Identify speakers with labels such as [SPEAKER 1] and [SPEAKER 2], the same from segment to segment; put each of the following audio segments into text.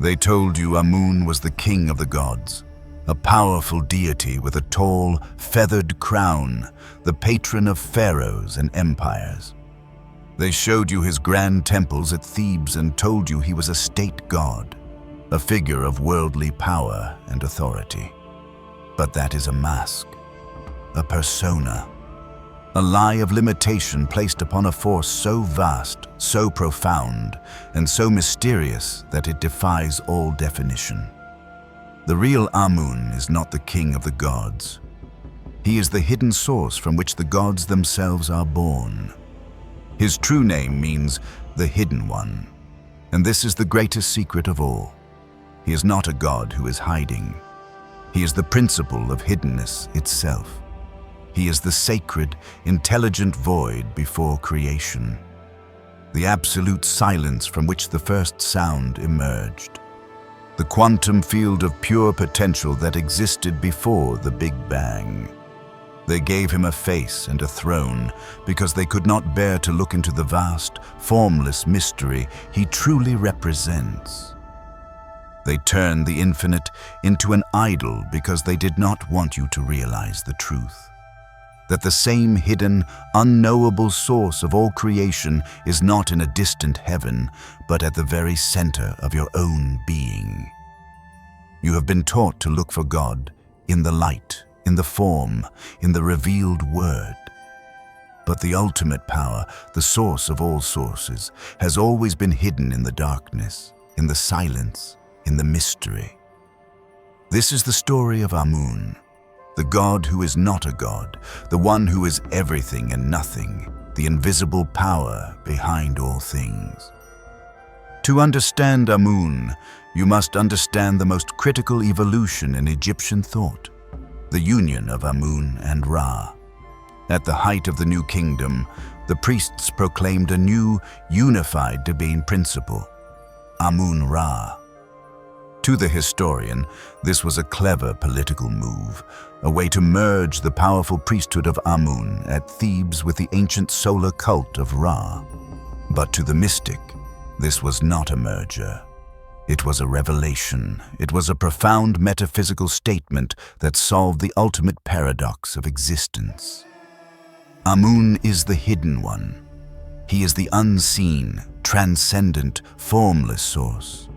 [SPEAKER 1] They told you Amun was the king of the gods, a powerful deity with a tall, feathered crown, the patron of pharaohs and empires. They showed you his grand temples at Thebes and told you he was a state god, a figure of worldly power and authority. But that is a mask, a persona, a lie of limitation placed upon a force so vast, so profound, and so mysterious that it defies all definition. The real Amun is not the king of the gods. He is the hidden source from which the gods themselves are born. His true name means the Hidden One, and this is the greatest secret of all. He is not a god who is hiding. He is the principle of hiddenness itself. He is the sacred, intelligent void before creation, the absolute silence from which the first sound emerged, the quantum field of pure potential that existed before the Big Bang. They gave him a face and a throne because they could not bear to look into the vast, formless mystery he truly represents. They turned the infinite into an idol because they did not want you to realize the truth. That the same hidden, unknowable source of all creation is not in a distant heaven, but at the very center of your own being. You have been taught to look for God in the light, in the form, in the revealed word. But the ultimate power, the source of all sources, has always been hidden in the darkness, in the silence, in the mystery. This is the story of Amun, the god who is not a god, the one who is everything and nothing, the invisible power behind all things. To understand Amun, you must understand the most critical evolution in Egyptian thought, the union of Amun and Ra. At the height of the new kingdom, the priests proclaimed a new, unified divine principle, Amun-Ra. To the historian, this was a clever political move, a way to merge the powerful priesthood of Amun at Thebes with the ancient solar cult of Ra. But to the mystic, this was not a merger. It was a revelation. It was a profound metaphysical statement that solved the ultimate paradox of existence. Amun is the hidden one. He is the unseen, transcendent, formless source.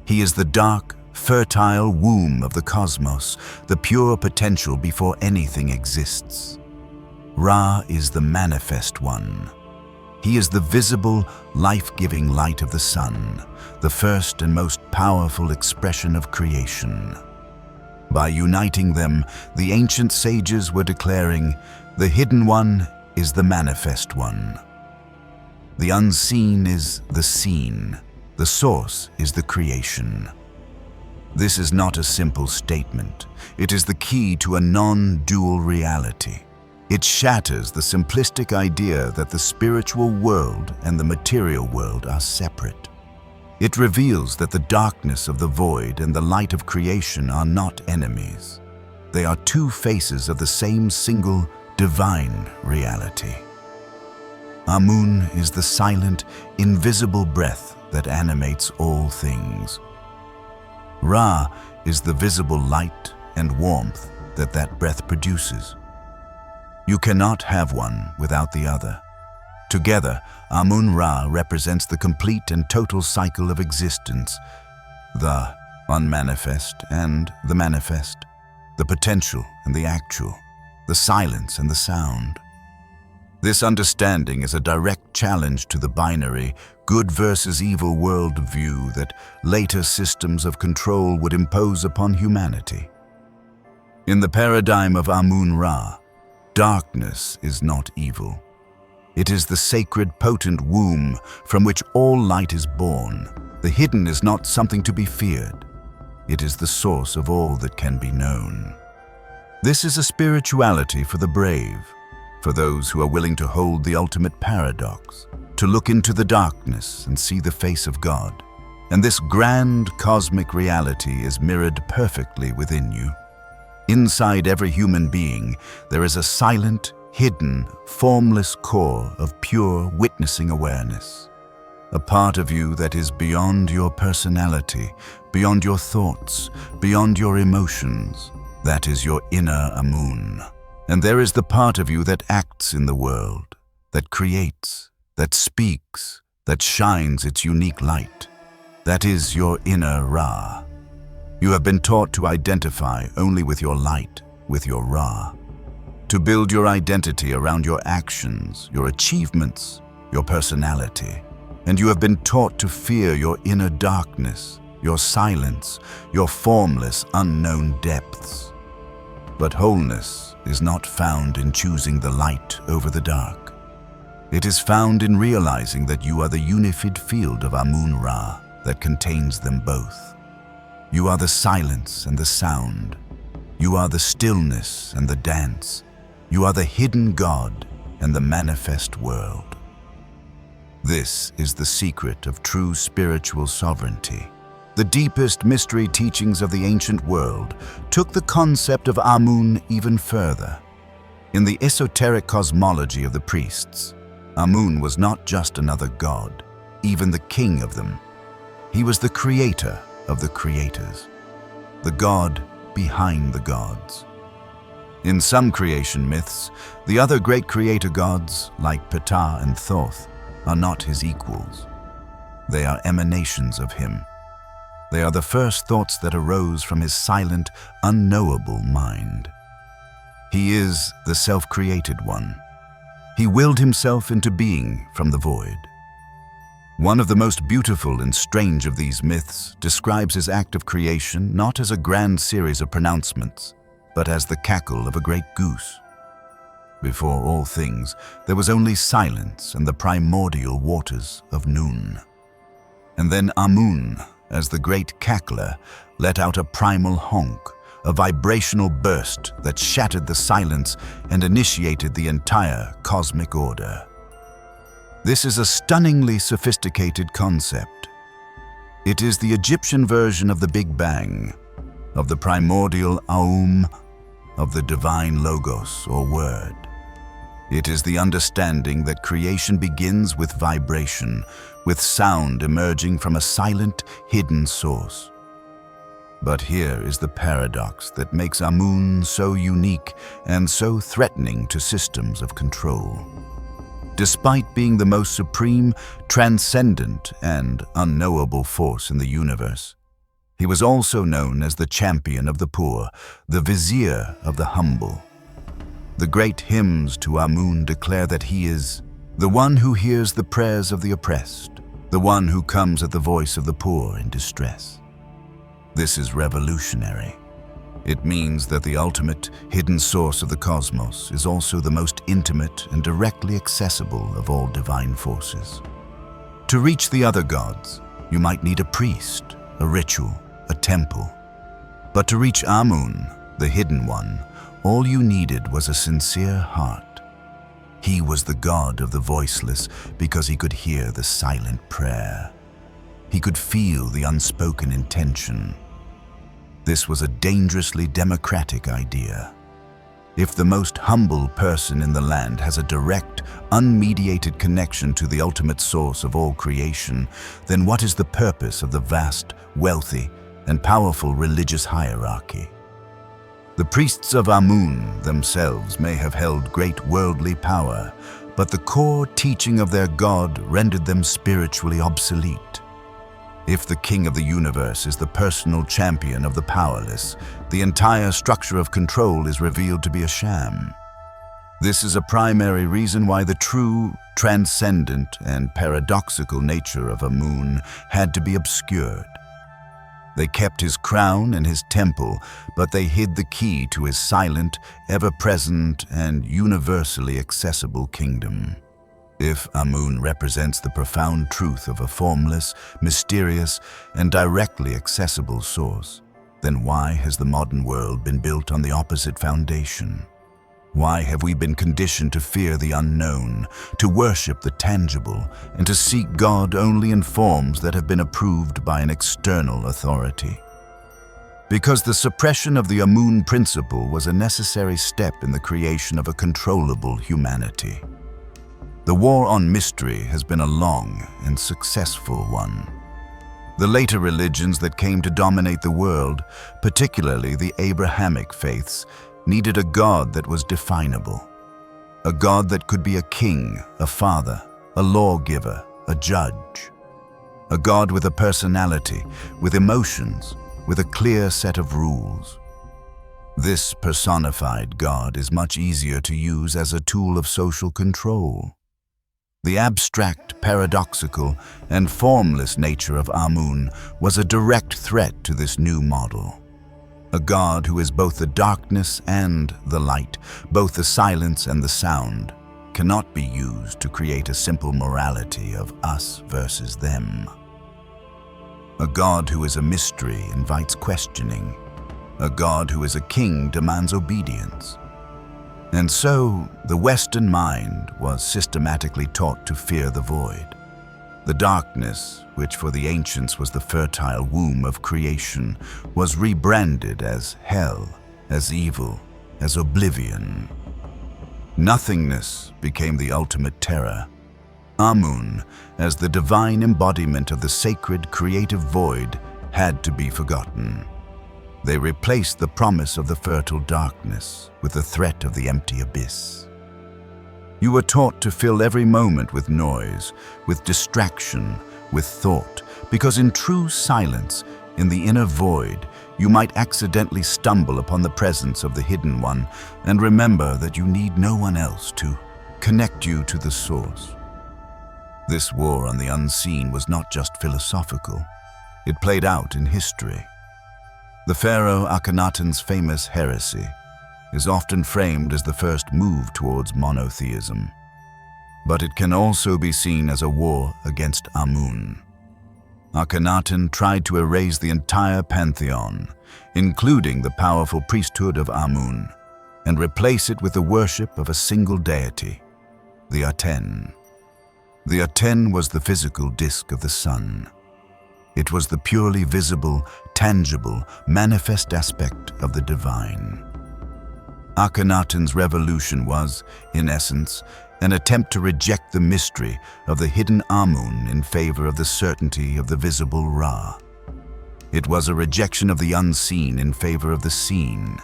[SPEAKER 1] He is the dark, fertile womb of the cosmos, the pure potential before anything exists. Ra is the manifest one. He is the visible, life-giving light of the sun, the first and most powerful expression of creation. By uniting them, the ancient sages were declaring, the hidden one is the manifest one. The unseen is the seen. The source is the creation. This is not a simple statement. It is the key to a non-dual reality. It shatters the simplistic idea that the spiritual world and the material world are separate. It reveals that the darkness of the void and the light of creation are not enemies. They are two faces of the same single, divine reality. Amun is the silent, invisible breath that animates all things. Ra is the visible light and warmth that breath produces. You cannot have one without the other. Together, Amun-Ra represents the complete and total cycle of existence, the unmanifest and the manifest, the potential and the actual, the silence and the sound. This understanding is a direct challenge to the binary, good versus evil worldview that later systems of control would impose upon humanity. In the paradigm of Amun-Ra, darkness is not evil. It is the sacred, potent womb from which all light is born. The hidden is not something to be feared. It is the source of all that can be known. This is a spirituality for the brave, for those who are willing to hold the ultimate paradox, to look into the darkness and see the face of God. And this grand cosmic reality is mirrored perfectly within you. Inside every human being, there is a silent, hidden, formless core of pure witnessing awareness. a part of you that is beyond your personality, beyond your thoughts, beyond your emotions. That is your inner Amun. And there is the part of you that acts in the world, that creates, that speaks, that shines its unique light. That is your inner Ra. You have been taught to identify only with your light, with your Ra. To build your identity around your actions, your achievements, your personality. And you have been taught to fear your inner darkness, your silence, your formless, unknown depths. But wholeness is not found in choosing the light over the dark. It is found in realizing that you are the unified field of Amun-Ra that contains them both. You are the silence and the sound. You are the stillness and the dance. You are the hidden God and the manifest world. This is the secret of true spiritual sovereignty. The deepest mystery teachings of the ancient world took the concept of Amun even further. In the esoteric cosmology of the priests, Amun was not just another god, even the king of them. He was the creator of the creators, the god behind the gods. In some creation myths, the other great creator gods, like Ptah and Thoth, are not his equals. They are emanations of him. They are the first thoughts that arose from his silent, unknowable mind. He is the self-created one. He willed himself into being from the void. One of the most beautiful and strange of these myths describes his act of creation not as a grand series of pronouncements, but as the cackle of a great goose. Before all things, there was only silence and the primordial waters of noon. And then Amun, as the great cackler, let out a primal honk, a vibrational burst that shattered the silence and initiated the entire cosmic order. This is a stunningly sophisticated concept. It is the Egyptian version of the Big Bang, of the primordial Aum, of the divine Logos or Word. It is the understanding that creation begins with vibration, with sound emerging from a silent, hidden source. But here is the paradox that makes Amun so unique and so threatening to systems of control. Despite being the most supreme, transcendent, and unknowable force in the universe, he was also known as the champion of the poor, the vizier of the humble. The great hymns to Amun declare that he is the one who hears the prayers of the oppressed, the one who comes at the voice of the poor in distress. This is revolutionary. It means that the ultimate, hidden source of the cosmos is also the most intimate and directly accessible of all divine forces. To reach the other gods, you might need a priest, a ritual, a temple. But to reach Amun, the hidden one, all you needed was a sincere heart. He was the god of the voiceless because he could hear the silent prayer. He could feel the unspoken intention. This was a dangerously democratic idea. If the most humble person in the land has a direct, unmediated connection to the ultimate source of all creation, then what is the purpose of the vast, wealthy, and powerful religious hierarchy? The priests of Amun themselves may have held great worldly power, but the core teaching of their god rendered them spiritually obsolete. If the king of the universe is the personal champion of the powerless, the entire structure of control is revealed to be a sham. This is a primary reason why the true, transcendent, and paradoxical nature of Amun had to be obscured. They kept his crown and his temple, but they hid the key to his silent, ever-present, and universally accessible kingdom. If Amun represents the profound truth of a formless, mysterious, and directly accessible source, then why has the modern world been built on the opposite foundation? Why have we been conditioned to fear the unknown, to worship the tangible, and to seek God only in forms that have been approved by an external authority? Because the suppression of the Amun principle was a necessary step in the creation of a controllable humanity. The war on mystery has been a long and successful one. The later religions that came to dominate the world, particularly the Abrahamic faiths, needed a God that was definable. A God that could be a king, a father, a lawgiver, a judge. A God with a personality, with emotions, with a clear set of rules. This personified God is much easier to use as a tool of social control. The abstract, paradoxical, and formless nature of Amun was a direct threat to this new model. A God who is both the darkness and the light, both the silence and the sound, cannot be used to create a simple morality of us versus them. A God who is a mystery invites questioning. A God who is a king demands obedience. And so, the Western mind was systematically taught to fear the void. The darkness, which for the ancients was the fertile womb of creation, was rebranded as hell, as evil, as oblivion. Nothingness became the ultimate terror. Amun, as the divine embodiment of the sacred creative void, had to be forgotten. They replaced the promise of the fertile darkness with the threat of the empty abyss. You were taught to fill every moment with noise, with distraction, with thought, because in true silence, in the inner void, you might accidentally stumble upon the presence of the hidden one and remember that you need no one else to connect you to the source. This war on the unseen was not just philosophical. It played out in history. The pharaoh Akhenaten's famous heresy is often framed as the first move towards monotheism. But it can also be seen as a war against Amun. Akhenaten tried to erase the entire pantheon, including the powerful priesthood of Amun, and replace it with the worship of a single deity, the Aten. The Aten was the physical disk of the sun. It was the purely visible, tangible, manifest aspect of the divine. Akhenaten's revolution was, in essence, an attempt to reject the mystery of the hidden Amun in favor of the certainty of the visible Ra. It was a rejection of the unseen in favor of the seen.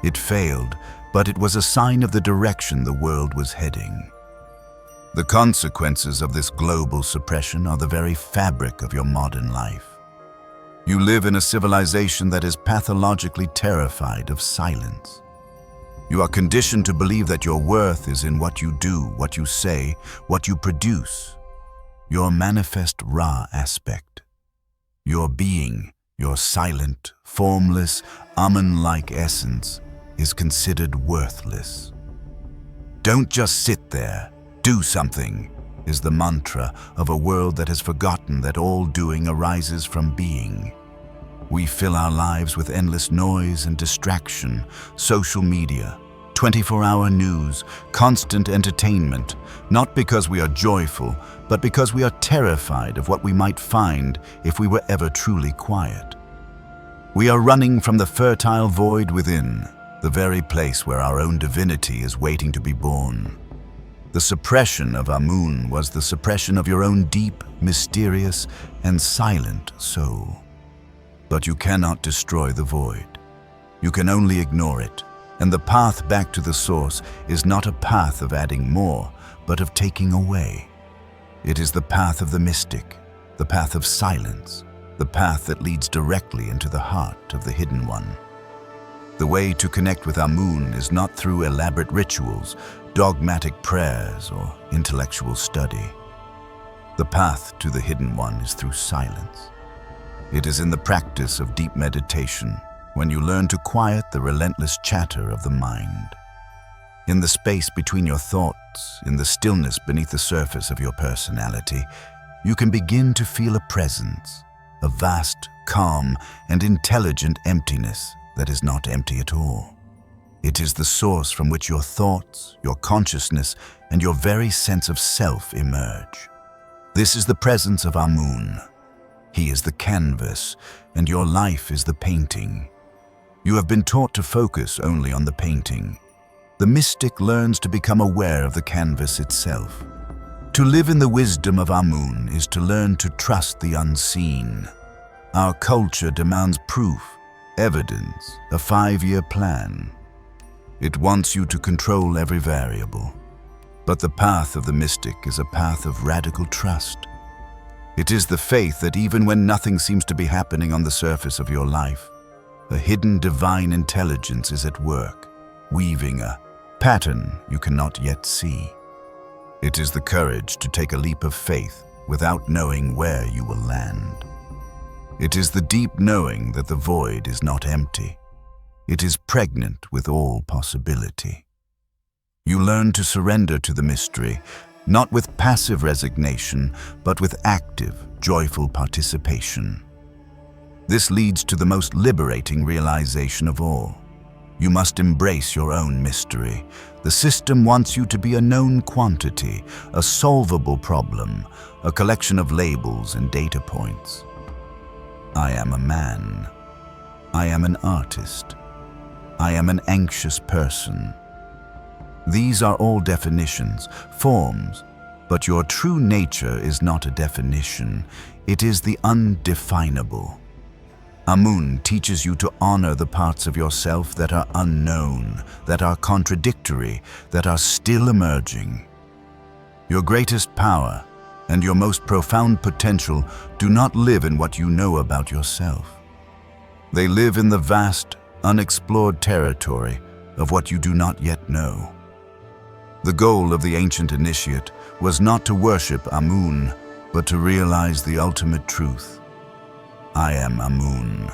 [SPEAKER 1] It failed, but it was a sign of the direction the world was heading. The consequences of this global suppression are the very fabric of your modern life. You live in a civilization that is pathologically terrified of silence. You are conditioned to believe that your worth is in what you do, what you say, what you produce. Your manifest Ra aspect. Your being, your silent, formless, Amun-like essence is considered worthless. Don't just sit there. Do something, is the mantra of a world that has forgotten that all doing arises from being. We fill our lives with endless noise and distraction, social media, 24-hour news, constant entertainment, not because we are joyful, but because we are terrified of what we might find if we were ever truly quiet. We are running from the fertile void within, the very place where our own divinity is waiting to be born. The suppression of Amun was the suppression of your own deep, mysterious, and silent soul. But you cannot destroy the void. You can only ignore it, and the path back to the source is not a path of adding more, but of taking away. It is the path of the mystic, the path of silence, the path that leads directly into the heart of the hidden one. The way to connect with Amun is not through elaborate rituals, dogmatic prayers, or intellectual study. The path to the hidden one is through silence. It is in the practice of deep meditation, when you learn to quiet the relentless chatter of the mind. In the space between your thoughts, in the stillness beneath the surface of your personality, you can begin to feel a presence, a vast, calm, and intelligent emptiness that is not empty at all. It is the source from which your thoughts, your consciousness, and your very sense of self emerge. This is the presence of Amun. He is the canvas, and your life is the painting. You have been taught to focus only on the painting. the mystic learns to become aware of the canvas itself. To live in the wisdom of Amun is to learn to trust the unseen. Our culture demands proof, evidence, a 5-year plan. It wants you to control every variable. But the path of the mystic is a path of radical trust. It is the faith that even when nothing seems to be happening on the surface of your life, a hidden divine intelligence is at work, weaving a pattern you cannot yet see. It is the courage to take a leap of faith without knowing where you will land. It is the deep knowing that the void is not empty. It is pregnant with all possibility. You learn to surrender to the mystery, not with passive resignation, but with active, joyful participation. This leads to the most liberating realization of all. You must embrace your own mystery. The system wants you to be a known quantity, a solvable problem, a collection of labels and data points. I am a man. I am an artist. I am an anxious person. These are all definitions, forms, but your true nature is not a definition. It is the undefinable. Amun teaches you to honor the parts of yourself that are unknown, that are contradictory, that are still emerging. Your greatest power and your most profound potential do not live in what you know about yourself. They live in the vast, unexplored territory of what you do not yet know. The goal of the ancient initiate was not to worship Amun, but to realize the ultimate truth. I am Amun.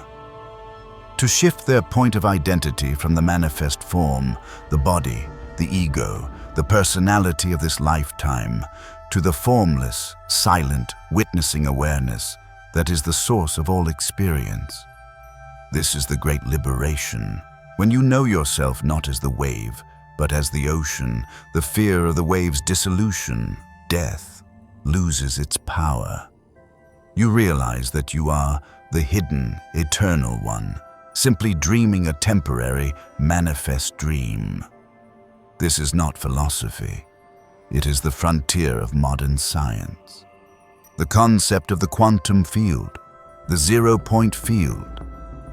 [SPEAKER 1] To shift their point of identity from the manifest form, the body, the ego, the personality of this lifetime, to the formless, silent, witnessing awareness that is the source of all experience. This is the great liberation. When you know yourself not as the wave, but as the ocean, the fear of the wave's dissolution, death, loses its power. You realize that you are the hidden, eternal one, simply dreaming a temporary, manifest dream. This is not philosophy. It is the frontier of modern science. The concept of the quantum field, the zero-point field,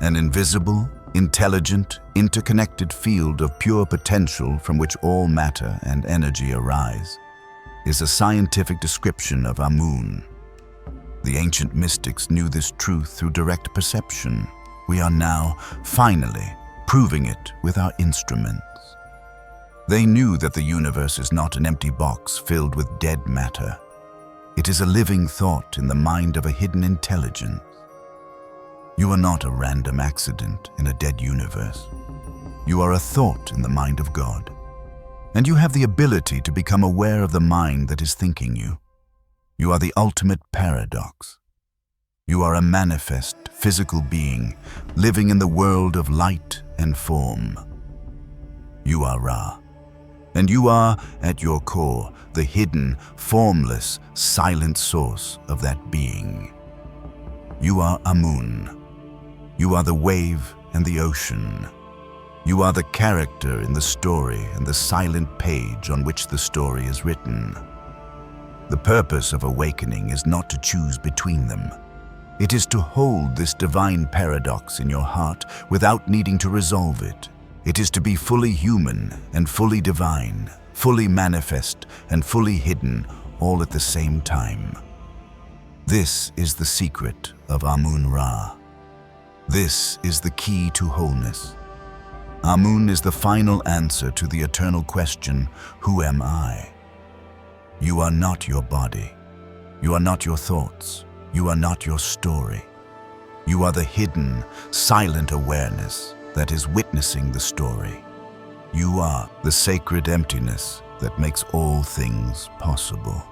[SPEAKER 1] an invisible, intelligent, interconnected field of pure potential from which all matter and energy arise, is a scientific description of Amun. The ancient mystics knew this truth through direct perception. We are now, finally, proving it with our instruments. They knew that the universe is not an empty box filled with dead matter. It is a living thought in the mind of a hidden intelligence. You are not a random accident in a dead universe. You are a thought in the mind of God. And you have the ability to become aware of the mind that is thinking you. You are the ultimate paradox. You are a manifest, physical being, living in the world of light and form. You are Ra, and you are, at your core, the hidden, formless, silent source of that being. You are Amun. You are the wave and the ocean. You are the character in the story and the silent page on which the story is written. The purpose of awakening is not to choose between them. It is to hold this divine paradox in your heart without needing to resolve it. It is to be fully human and fully divine, fully manifest and fully hidden, all at the same time. This is the secret of Amun-Ra. This is the key to wholeness. Amun is the final answer to the eternal question, who am I? You are not your body. You are not your thoughts. You are not your story. You are the hidden, silent awareness that is witnessing the story. You are the sacred emptiness that makes all things possible.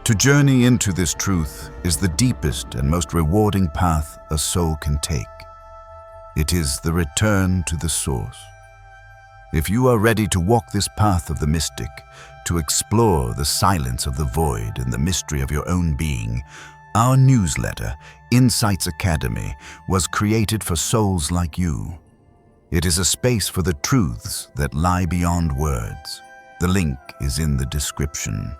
[SPEAKER 1] To journey into this truth is the deepest and most rewarding path a soul can take. It is the return to the source. If you are ready to walk this path of the mystic, to explore the silence of the void and the mystery of your own being, our newsletter, Insights Academy, was created for souls like you. It is a space for the truths that lie beyond words. The link is in the description.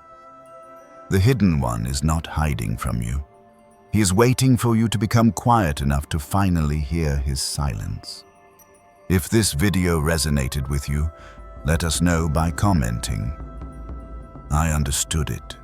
[SPEAKER 1] The Hidden One is not hiding from you. He is waiting for you to become quiet enough to finally hear his silence. If this video resonated with you, let us know by commenting. I understood it.